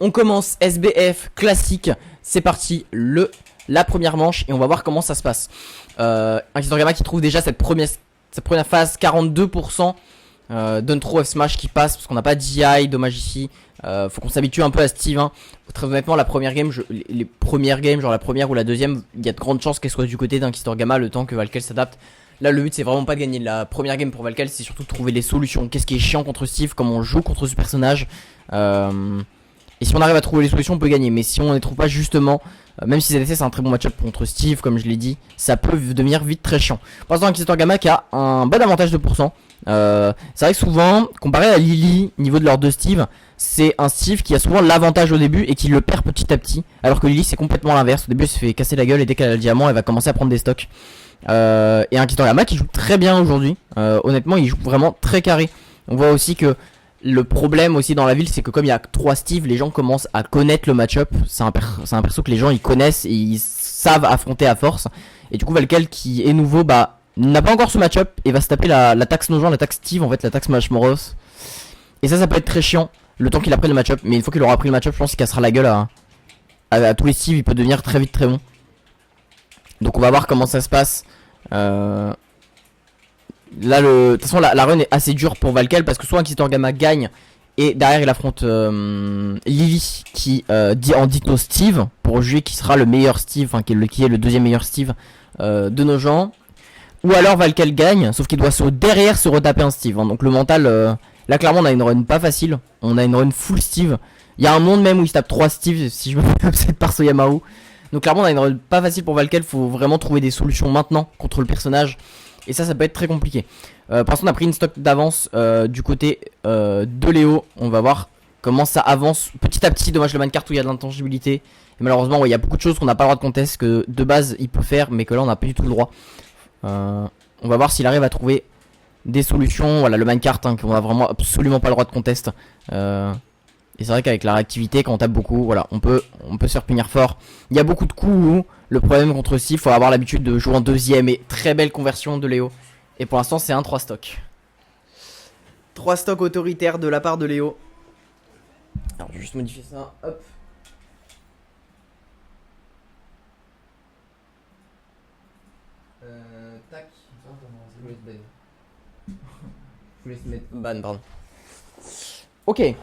On commence SBF classique. C'est parti, la première manche et on va voir comment ça se passe. Un Gamma qui trouve déjà cette première phase 42%. Donne trop F Smash qui passe parce qu'on n'a pas DI, dommage ici. Faut qu'on s'habitue un peu à Steve. Hein. Très honnêtement, la première game, les premières games, genre la première ou la deuxième, il y a de grandes chances qu'elle soit du côté d'un Gamma le temps que Valkel s'adapte. Là, le but c'est vraiment pas de gagner la première game pour Valkel, c'est surtout de trouver les solutions. Qu'est-ce qui est chiant contre Steve, comment on joue contre ce personnage. Et si on arrive à trouver les solutions, on peut gagner. Mais si on ne les trouve pas justement, même si ZSS c'est un très bon match-up contre Steve, comme je l'ai dit, ça peut devenir vite très chiant. Pour l'instant, un Gamma qui a un bon avantage de pourcent. C'est vrai que souvent, comparé à Lily, niveau de l'ordre de Steve, c'est un Steve qui a souvent l'avantage au début et qui le perd petit à petit. Alors que Lily, c'est complètement l'inverse. Au début, elle se fait casser la gueule et dès qu'elle a le diamant, elle va commencer à prendre des stocks. Et un Gamma qui joue très bien aujourd'hui. Honnêtement, il joue vraiment très carré. On voit aussi que le problème aussi dans la ville, c'est que comme il y a 3 Steve, les gens commencent à connaître le match-up. C'est un perso que les gens ils connaissent et ils savent affronter à force. Et du coup, Valkel qui est nouveau, bah n'a pas encore ce match-up et va se taper la taxe Nogent, la taxe Steve, en fait la taxe Mashmoros. Et ça peut être très chiant le temps qu'il a pris le match-up. Mais une fois qu'il aura pris le match-up, je pense qu'il cassera la gueule à tous les Steve. Il peut devenir très vite très bon. Donc on va voir comment ça se passe. Là, de toute façon, la run est assez dure pour Valkel parce que soit un Gamma gagne et derrière il affronte Lily qui dit en dicto Steve pour juger qui sera le meilleur Steve, enfin qui est le deuxième meilleur Steve de nos gens. Ou alors Valkel gagne, sauf qu'il doit derrière se retaper un Steve. Hein. Donc le mental, là clairement on a une run pas facile, on a une run full Steve. Il y a un monde même où il se tape 3 Steve si je me fais upset par Soyamaru. Donc clairement on a une run pas facile pour Valkel, faut vraiment trouver des solutions maintenant contre le personnage. Et ça peut être très compliqué. Pour l'instant on a pris une stock d'avance du côté de Léo. On va voir comment ça avance petit à petit. Dommage le mancart où il y a de l'intangibilité. Et malheureusement il y a beaucoup de choses qu'on n'a pas le droit de contest, que de base il peut faire mais que là on n'a pas du tout le droit. On va voir s'il arrive à trouver des solutions. Voilà le mancart hein, qu'on a vraiment absolument pas le droit de contest. Et c'est vrai qu'avec la réactivité quand on tape beaucoup, voilà, on peut se faire punir fort. Il y a beaucoup de coups où le problème contre Steve, faut avoir l'habitude de jouer en deuxième. Et très belle conversion de Léo. Et pour l'instant c'est un 3 stock. 3 stocks autoritaires de la part de Léo. Alors je vais juste modifier ça, hop. Tac. Je vous laisse mettre ban, pardon. Ok.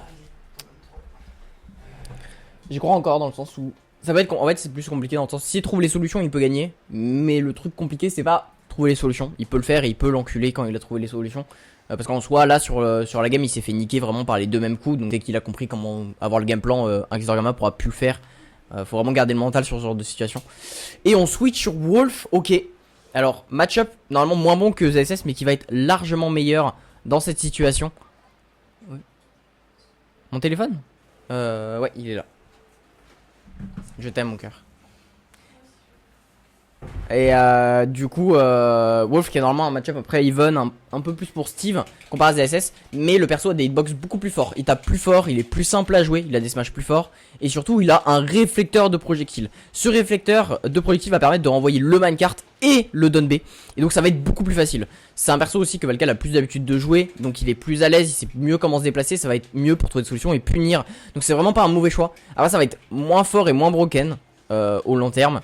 J'y crois encore dans le sens où ça va être, en fait c'est plus compliqué dans le sens s'il trouve les solutions il peut gagner, mais le truc compliqué c'est pas trouver les solutions. Il peut le faire et il peut l'enculer quand il a trouvé les solutions, parce qu'en soi là sur la game il s'est fait niquer vraiment par les deux mêmes coups. Donc dès qu'il a compris comment avoir le game plan, un Gamma pourra plus le faire. Faut vraiment garder le mental sur ce genre de situation. Et on switch sur Wolf. Ok, alors match-up normalement moins bon que ZSS mais qui va être largement meilleur dans cette situation. Ouais. Mon téléphone ouais il est là. Je t'aime mon cœur. Et du coup Wolf qui est normalement un match-up après even un peu plus pour Steve comparé à ZSS. Mais le perso a des hitbox beaucoup plus forts. Il tape plus fort, il est plus simple à jouer, il a des smash plus forts. Et surtout il a un réflecteur de projectile. Ce réflecteur de projectile va permettre de renvoyer le minecart et le down B. Et donc ça va être beaucoup plus facile. C'est un perso aussi que Valkel a plus d'habitude de jouer. Donc il est plus à l'aise, il sait mieux comment se déplacer. Ça va être mieux pour trouver des solutions et punir. Donc c'est vraiment pas un mauvais choix. Après ça va être moins fort et moins broken au long terme.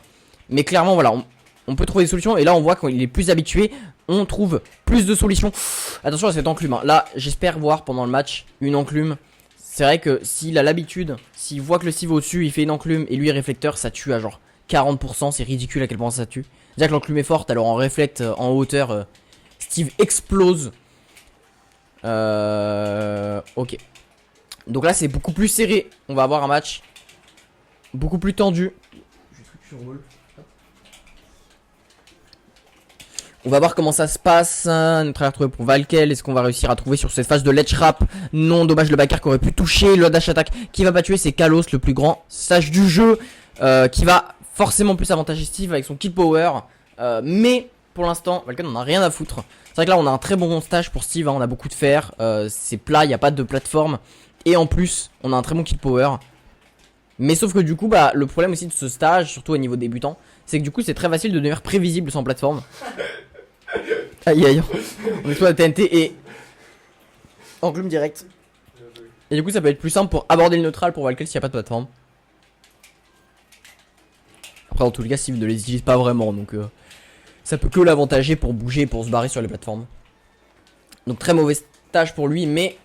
Mais clairement voilà, on peut trouver des solutions. Et là on voit qu'il est plus habitué, on trouve plus de solutions. Attention à cette enclume hein. Là j'espère voir pendant le match une enclume. C'est vrai que s'il a l'habitude, s'il voit que le Steve au-dessus il fait une enclume et lui réflecteur, ça tue à genre 40%. C'est ridicule à quel point ça tue. Déjà que l'enclume est forte, alors en réflecte en hauteur Steve explose. Ok. Donc là c'est beaucoup plus serré. On va avoir un match beaucoup plus tendu. On va voir comment ça se passe. Notre à trouver pour Valkel. Est-ce qu'on va réussir à trouver sur cette phase de ledge trap? Non, dommage le backer qui aurait pu toucher. Le dash attack qui va pas tuer, c'est Kalos, le plus grand sage du jeu, qui va forcément plus avantager Steve avec son kill power. Mais pour l'instant, Valken on a rien à foutre. C'est vrai que là on a un très bon stage pour Steve. Hein, on a beaucoup de fer. C'est plat, il n'y a pas de plateforme. Et en plus, on a un très bon kill power. Mais sauf que du coup, bah, le problème aussi de ce stage, surtout au niveau débutant, c'est que du coup c'est très facile de devenir prévisible sans plateforme. Aïe aïe. On exploite la TNT et enclume direct. Et du coup ça peut être plus simple pour aborder le neutral pour Valkel s'il n'y a pas de plateforme. Après dans tous les cas Steve ne les utilise pas vraiment donc ça peut que l'avantager pour bouger et pour se barrer sur les plateformes. Donc très mauvais stage pour lui mais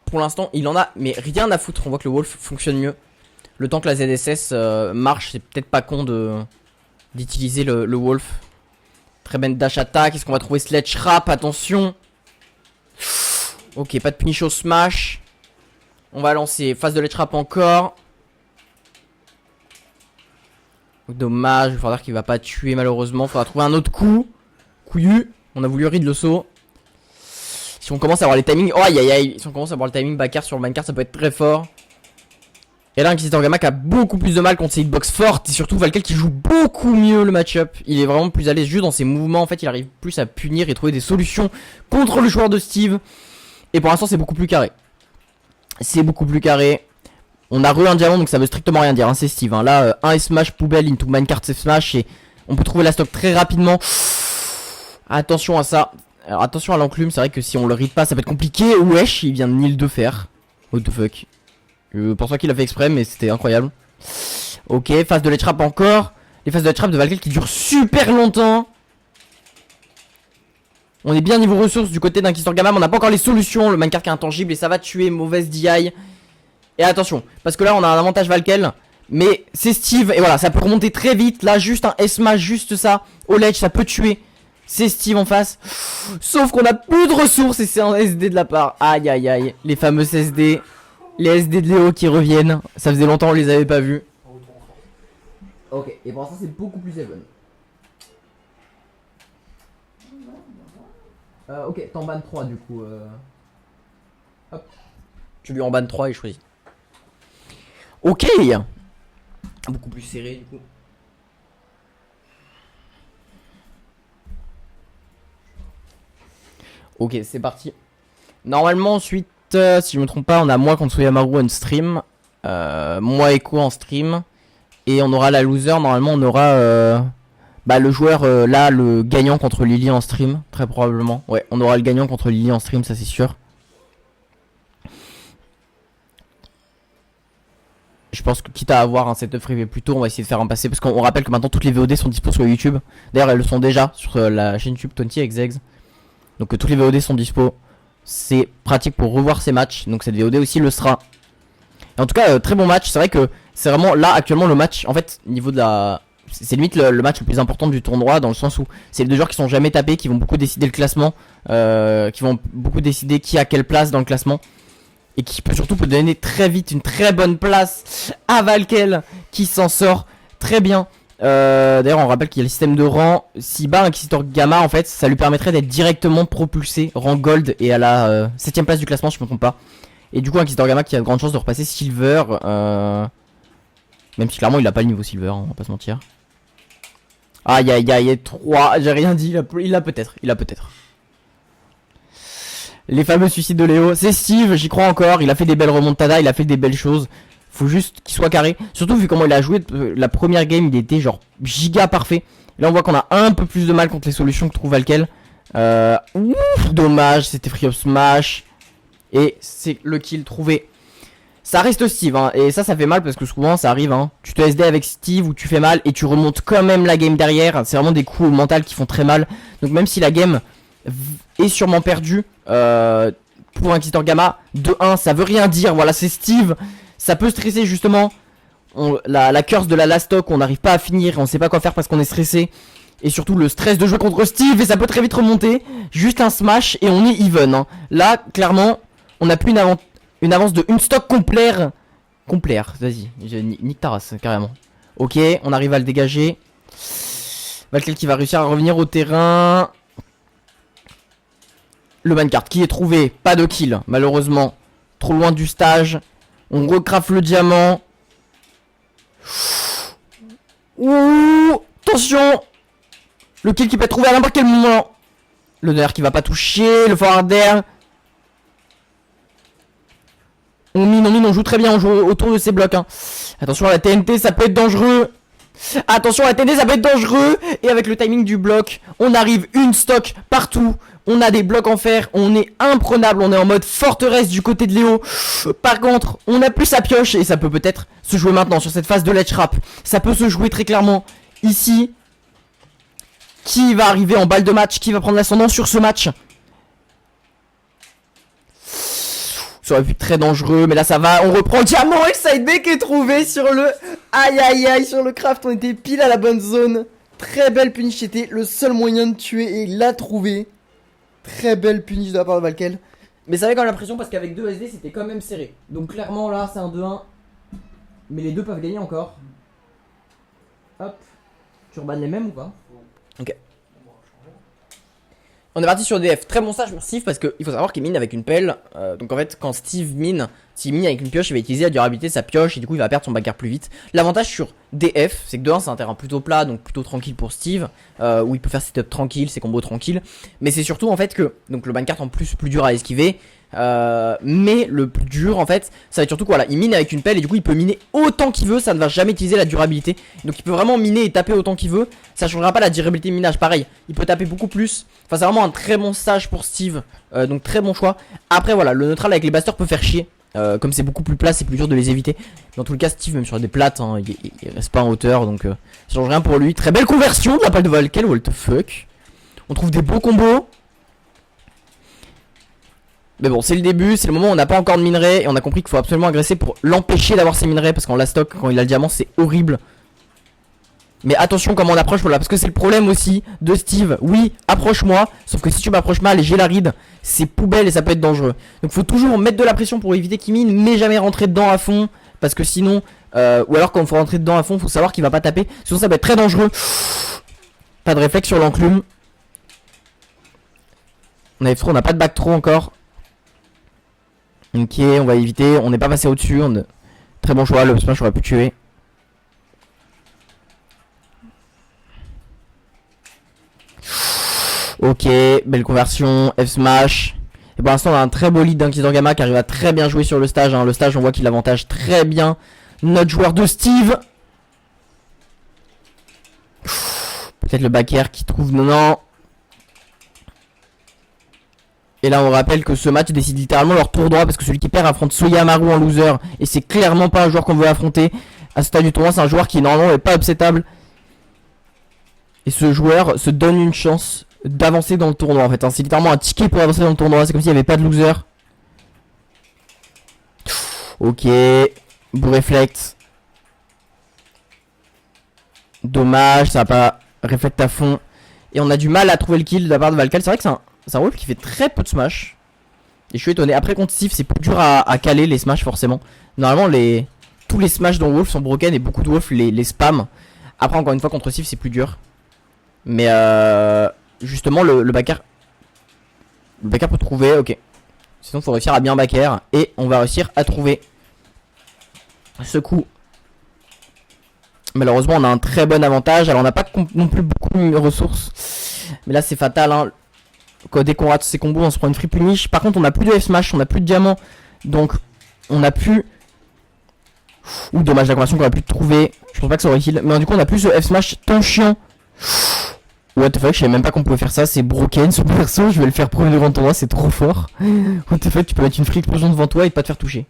pour l'instant il en a mais rien à foutre. On voit que le Wolf fonctionne mieux. Le temps que la ZSS marche, c'est peut-être pas con d'utiliser le Wolf. Très bonne dash attack. Est-ce qu'on va trouver Sledge Rap? Attention. Ok, pas de punish au smash. On va lancer phase de Ledge Rap encore. Dommage, il faudra qu'il va pas tuer malheureusement. Faudra trouver un autre coup. Couillu. On a voulu read le saut. Si on commence à avoir les timings. Oh aïe aïe aïe. Si on commence à avoir le timing backart sur le minecart, ça peut être très fort. Et là, Inquisitor Gamma qui a beaucoup plus de mal contre ces hitbox fortes. Et surtout, Valkel qui joue beaucoup mieux le match-up. Il est vraiment plus à l'aise juste dans ses mouvements. En fait, il arrive plus à punir et trouver des solutions contre le joueur de Steve. Et pour l'instant, c'est beaucoup plus carré. C'est beaucoup plus carré. On a un diamant, donc ça veut strictement rien dire. Hein, c'est Steve. Hein. Là, un smash poubelle into minecart smash. Et on peut trouver la stock très rapidement. Attention à ça. Alors, attention à l'enclume. C'est vrai que si on le read pas, ça peut être compliqué. Wesh, il vient de nil de fer. What the fuck. Je pense pas qu'il a fait exprès mais c'était incroyable. Ok, phase de ledge trap encore. Les phases de ledge trap de Valkel qui durent super longtemps. On est bien niveau ressources du côté d'Inquisitor Gamma, mais on n'a pas encore les solutions. Le minecart qui est intangible et ça va tuer, mauvaise DI. Et attention, parce que là on a un avantage Valkel. Mais c'est Steve et voilà, ça peut remonter très vite. Là juste un S-Smash, juste ça. Au ledge, ça peut tuer. C'est Steve en face. Sauf qu'on a plus de ressources et c'est un SD de la part. Aïe aïe aïe, les fameux SD. Les SD de Léo qui reviennent. Ça faisait longtemps on les avait pas vus. Ok, et pour l'instant c'est beaucoup plus even. Ok, t'en ban 3 du coup. Hop. Tu lui en ban 3 et choisis. Ok. Beaucoup plus serré du coup. Ok, c'est parti. Normalement ensuite, si je me trompe pas, on a moi contre Soyamaru en stream. Moi Echo en stream. Et on aura la loser, normalement on aura le joueur là, le gagnant contre Lily en stream, très probablement. Ouais, on aura le gagnant contre Lily en stream, ça c'est sûr. Je pense que quitte à avoir un setup privé plus tôt, on va essayer de faire un passé. Parce qu'on rappelle que maintenant toutes les VOD sont dispo sur YouTube. D'ailleurs elles le sont déjà sur la chaîne YouTube 20xx. Donc toutes les VOD sont dispo. C'est pratique pour revoir ces matchs. Donc cette VOD aussi le sera. Et en tout cas très bon match. C'est vrai que c'est vraiment là actuellement le match. En fait niveau de la... C'est limite le match le plus important du tournoi. Dans le sens où c'est les deux joueurs qui sont jamais tapés, qui vont beaucoup décider le classement, qui vont beaucoup décider qui a quelle place dans le classement. Et qui peut surtout donner très vite une très bonne place à Valkel, qui s'en sort très bien. D'ailleurs on rappelle qu'il y a le système de rang. Si bat Inquisitor Gamma en fait, ça lui permettrait d'être directement propulsé rang gold et à la 7ème place du classement si je me trompe pas. Et du coup Inquisitor Gamma qui a de grandes chances de repasser silver, même si clairement il a pas le niveau silver, hein, on va pas se mentir. Aïe aïe aïe, 3, j'ai rien dit, il a peut-être. Les fameux suicides de Léo, c'est Steve, j'y crois encore, il a fait des belles remontadas, il a fait des belles choses. Faut juste qu'il soit carré, surtout vu comment il a joué, la première game il était genre giga parfait. Là on voit qu'on a un peu plus de mal contre les solutions que trouve Valkel. Ouf, dommage, c'était free up smash. Et c'est le kill trouvé. Ça reste Steve hein, et ça fait mal parce que souvent ça arrive hein. Tu te SD avec Steve ou tu fais mal et tu remontes quand même la game derrière. C'est vraiment des coups au mental qui font très mal. Donc même si la game est sûrement perdue pour Inquisitor Gamma, de 1 ça veut rien dire. Voilà c'est Steve. Ça peut stresser justement. La curse de la last stock, on n'arrive pas à finir, on sait pas quoi faire parce qu'on est stressé. Et surtout le stress de jouer contre Steve et ça peut très vite remonter. Juste un smash et on est even hein. Là clairement on n'a plus une avance de une stock complère. Vas-y, nique ta race, carrément. Ok, on arrive à le dégager. Valkel qui va réussir à revenir au terrain. Le minecart qui est trouvé, pas de kill, malheureusement. Trop loin du stage. On recraft le diamant. Ouh, attention. Le kill qui peut être trouvé à n'importe quel moment. Le nerf qui va pas toucher, le forward air. On mine, on joue très bien, on joue autour de ces blocs hein. Attention à la TNT, ça peut être dangereux. Attention à la TNT, ça peut être dangereux. Et avec le timing du bloc, on arrive une stock partout. On a des blocs en fer, on est imprenable, on est en mode forteresse du côté de Léo. Par contre, on a plus sa pioche et ça peut peut-être se jouer maintenant sur cette phase de ledge trap. Ça peut se jouer très clairement ici. Qui va arriver en balle de match? Qui va prendre l'ascendant sur ce match? Ça aurait pu être très dangereux, mais là ça va. On reprend diamant et side B qui est trouvé sur le... Aïe aïe aïe, sur le craft, on était pile à la bonne zone. Très belle punish, c'était le seul moyen de tuer et il l'a trouvé. Très belle punish de la part de Valkel. Mais ça avait quand même l'impression parce qu'avec 2 SD c'était quand même serré. Donc clairement là c'est un 2-1. Mais les deux peuvent gagner encore. Hop. Tu rebannes les mêmes ou pas? Ok. On est parti sur DF. Très bon stage pour Steve parce qu'il faut savoir qu'il mine avec une pelle. Donc en fait, quand Steve mine, s'il mine avec une pioche, il va utiliser la durabilité de sa pioche et du coup il va perdre son backer plus vite. L'avantage sur DF, c'est que de 1 c'est un terrain plutôt plat, donc plutôt tranquille pour Steve, où il peut faire ses setups tranquilles, ses combos tranquilles. Mais c'est surtout en fait que donc le bancard en plus dur à esquiver. Mais le plus dur en fait ça va être surtout quoi là, il mine avec une pelle et du coup il peut miner autant qu'il veut, ça ne va jamais utiliser la durabilité. Donc il peut vraiment miner et taper autant qu'il veut. Ça changera pas la durabilité de minage, pareil, il peut taper beaucoup plus. Enfin c'est vraiment un très bon stage pour Steve, donc très bon choix. Après voilà, le neutral avec les basters peut faire chier, comme c'est beaucoup plus plat c'est plus dur de les éviter. Dans tous les cas Steve même sur des plates hein, il reste pas en hauteur, donc ça change rien pour lui. Très belle conversion de la balle de Valkel, what the fuck. On trouve des beaux combos. Mais bon, c'est le début, c'est le moment où on n'a pas encore de minerai. Et on a compris qu'il faut absolument agresser pour l'empêcher d'avoir ses minerais. Parce qu'en last stock, quand il a le diamant, c'est horrible. Mais attention comment on approche, voilà. Parce que c'est le problème aussi de Steve. Oui, approche-moi. Sauf que si tu m'approches mal et j'ai la ride, c'est poubelle et ça peut être dangereux. Donc faut toujours mettre de la pression pour éviter qu'il mine. Mais jamais rentrer dedans à fond. Parce que sinon, ou alors quand il faut rentrer dedans à fond, faut savoir qu'il va pas taper. Sinon ça peut être très dangereux. Pas de réflexe sur l'enclume. On a pas de back throw encore. Ok, on va éviter, on n'est pas passé au-dessus. Très bon choix, le smash aurait pu tuer. Ok, belle conversion, F smash. Et pour l'instant on a un très beau lead d'Inquisitor Gamma qui arrive à très bien jouer sur le stage hein. Le stage on voit qu'il avantage très bien notre joueur de Steve. Peut-être le back air qui trouve... Non. Et là on rappelle que ce match décide littéralement leur tour droit parce que celui qui perd affronte Soyamaru en loser. Et c'est clairement pas un joueur qu'on veut affronter. À ce stade du tournoi c'est un joueur qui normalement est pas upsetable. Et ce joueur se donne une chance d'avancer dans le tournoi en fait hein. C'est littéralement un ticket pour avancer dans le tournoi. C'est comme s'il n'y avait pas de loser. Ok. Beau réflexe. Dommage, ça va pas réflecte à fond. Et on a du mal à trouver le kill de la part de Valkel. C'est vrai que c'est un wolf qui fait très peu de smash. Et je suis étonné. Après contre Steve c'est plus dur à caler les smash forcément. Normalement tous les smash dans Wolf sont broken et beaucoup de Wolf les spam. Après encore une fois contre Steve c'est plus dur. Mais justement le backer peut trouver, ok. Sinon faut réussir à bien backer. Et on va réussir à trouver ce coup. Malheureusement on a un très bon avantage. Alors on n'a pas non plus beaucoup de ressources. Mais là c'est fatal hein. Dès qu'on rate ces combos on se prend une free punish. Par contre on a plus de F smash, on a plus de diamants. Donc on a plus... Ouh dommage la conversion qu'on a pu trouver. Je pense pas que ça aurait kill. Mais du coup on a plus ce F smash tant chiant. What the fuck, je savais même pas qu'on pouvait faire ça. C'est broken ce perso, je vais le faire premier devant toi, c'est trop fort. What the fuck, tu peux mettre une free explosion devant toi et pas te faire toucher.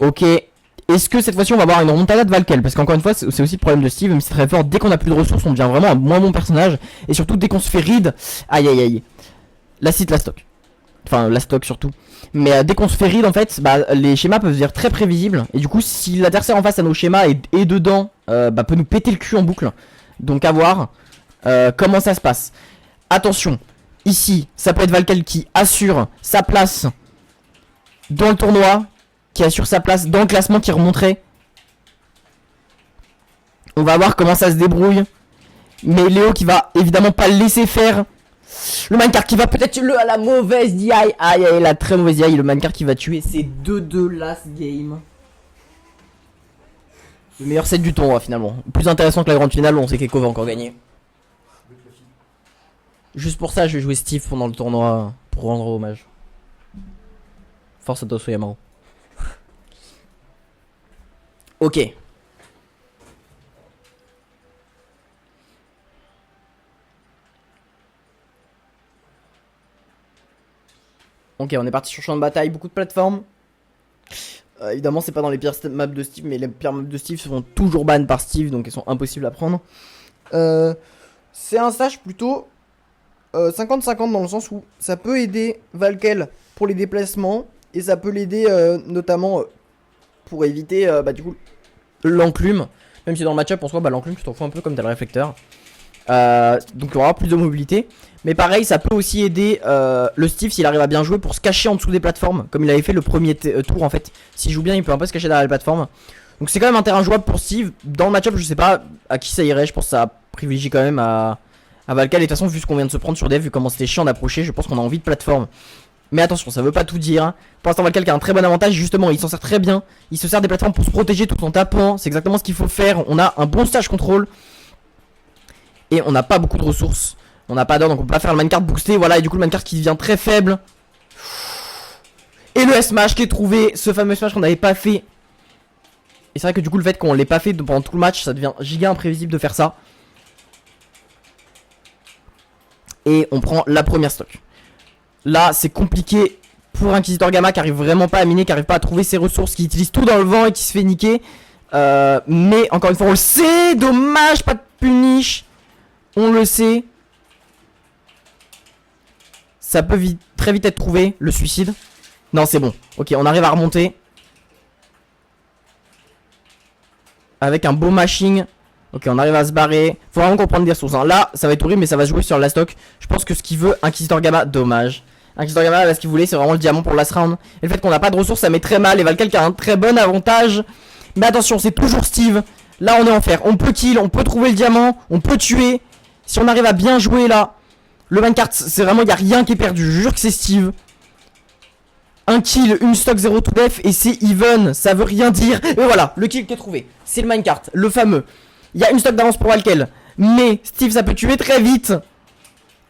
Ok. Est-ce que cette fois-ci on va avoir une remontada de Valkel? Parce qu'encore une fois c'est aussi le problème de Steve. Même si c'est très fort, dès qu'on a plus de ressources on devient vraiment un moins bon personnage. Et surtout dès qu'on se fait ride. Aïe aïe aïe. La site la stock. Enfin la stock surtout. Mais dès qu'on se fait ride en fait, bah, les schémas peuvent devenir très prévisibles. Et du coup si l'adversaire en face à nos schémas est dedans, bah, peut nous péter le cul en boucle. Donc à voir comment ça se passe. Attention, ici ça peut être Valkel qui assure sa place dans le tournoi, qui assure sa place dans le classement, qui remonterait. On va voir comment ça se débrouille. Mais Léo qui va évidemment pas le laisser faire. Le minecart qui va peut-être à la mauvaise DI. Aïe aïe, la très mauvaise DI. Le minecart qui va tuer. C'est 2-2 last game. Le meilleur set du tournoi finalement. Plus intéressant que la grande finale où on sait qu'Echo va encore gagner. Juste pour ça je vais jouer Steve pendant le tournoi pour rendre hommage. Force à toi Soyamaru. Ok. Ok, on est parti sur champ de bataille, beaucoup de plateformes. Évidemment, c'est pas dans les pires maps de Steve, mais les pires maps de Steve se font toujours ban par Steve, donc elles sont impossibles à prendre. C'est un stage plutôt 50-50 dans le sens où ça peut aider Valkel pour les déplacements et ça peut l'aider notamment pour éviter du coup l'enclume. Même si dans le match-up en soi, l'enclume tu t'en fous un peu comme t'as le réflecteur. Donc il y aura plus de mobilité. Mais pareil, ça peut aussi aider le Steve s'il arrive à bien jouer pour se cacher en dessous des plateformes. Comme il avait fait le premier tour en fait. S'il joue bien, il peut un peu se cacher derrière les plateformes. Donc c'est quand même un terrain jouable pour Steve. Dans le match-up, je sais pas à qui ça irait. Je pense que ça privilégie quand même à Valkel. Et de toute façon, vu ce qu'on vient de se prendre sur Dev, vu comment c'était chiant d'approcher, je pense qu'on a envie de plateforme. Mais attention, ça veut pas tout dire. Pour l'instant, Valkel qui a un très bon avantage. Justement, il s'en sert très bien. Il se sert des plateformes pour se protéger tout en tapant. C'est exactement ce qu'il faut faire. On a un bon stage contrôle. Et on n'a pas beaucoup de ressources. On n'a pas d'or, donc on peut pas faire le minecart boosté. Voilà, et du coup, le minecart qui devient très faible. Et le S-Smash qui est trouvé. Ce fameux smash qu'on n'avait pas fait. Et c'est vrai que du coup, le fait qu'on l'ait pas fait pendant tout le match, ça devient giga imprévisible de faire ça. Et on prend la première stock. Là, c'est compliqué pour Inquisitor Gamma qui arrive vraiment pas à miner, qui arrive pas à trouver ses ressources, qui utilise tout dans le vent et qui se fait niquer. Mais encore une fois, on le sait. Dommage, pas de punish. On le sait. Ça peut très vite être trouvé, le suicide. Non, c'est bon. Ok, on arrive à remonter. Avec un beau mashing. Ok, on arrive à se barrer. Faut vraiment qu'on prenne des ressources. Hein. Là, ça va être horrible, mais ça va se jouer sur la stock. Je pense que ce qu'il veut, Inquisitor Gamma, dommage. Inquisitor Gamma, là, ce qu'il voulait, c'est vraiment le diamant pour le last round. Et le fait qu'on n'a pas de ressources, ça met très mal. Et Valkel qui a un très bon avantage. Mais attention, c'est toujours Steve. Là, on est en fer. On peut kill, on peut trouver le diamant, on peut tuer. Si on arrive à bien jouer là. Le minecart, c'est vraiment, il n'y a rien qui est perdu. Je jure que c'est Steve. Un kill, une stock 0 to def et c'est even. Ça veut rien dire. Et voilà, le kill qui est trouvé. C'est le minecart, le fameux. Il y a une stock d'avance pour Valkel. Mais Steve, ça peut tuer très vite.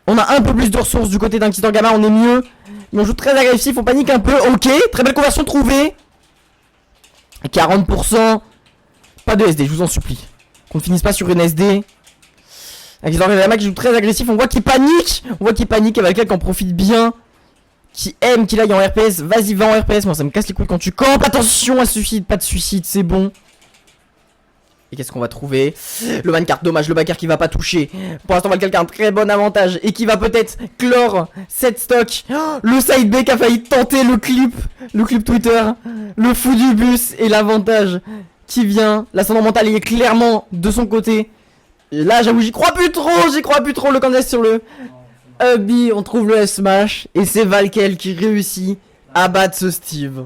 On a un peu plus de ressources du côté d'Inquisitor Gamma, on est mieux. Mais on joue très agressif, on panique un peu. Ok, très belle conversion trouvée. 40%. Pas de SD, je vous en supplie. Qu'on ne finisse pas sur une SD. Inquisitor Gamma qui joue très agressif, on voit qu'il panique. On voit qu'il panique et Valkel qui en profite bien. Qui aime qu'il aille en RPS. Vas-y, va en RPS, moi ça me casse les couilles quand tu campes. Attention à suicide, pas de suicide, c'est bon. Et qu'est-ce qu'on va trouver? Le minecart, dommage, le backer qui va pas toucher. Pour l'instant, Valkel qui a un très bon avantage et qui va peut-être clore cette stock. Oh, le side B qui a failli tenter le clip Twitter. Le fou du bus et l'avantage qui vient. L'ascendant mental, il est clairement de son côté. Et là, j'avoue, j'y crois plus trop. Le candidat sur le Hubby, on trouve le S-Smash. Et c'est Valkel qui réussit à battre ce Steve.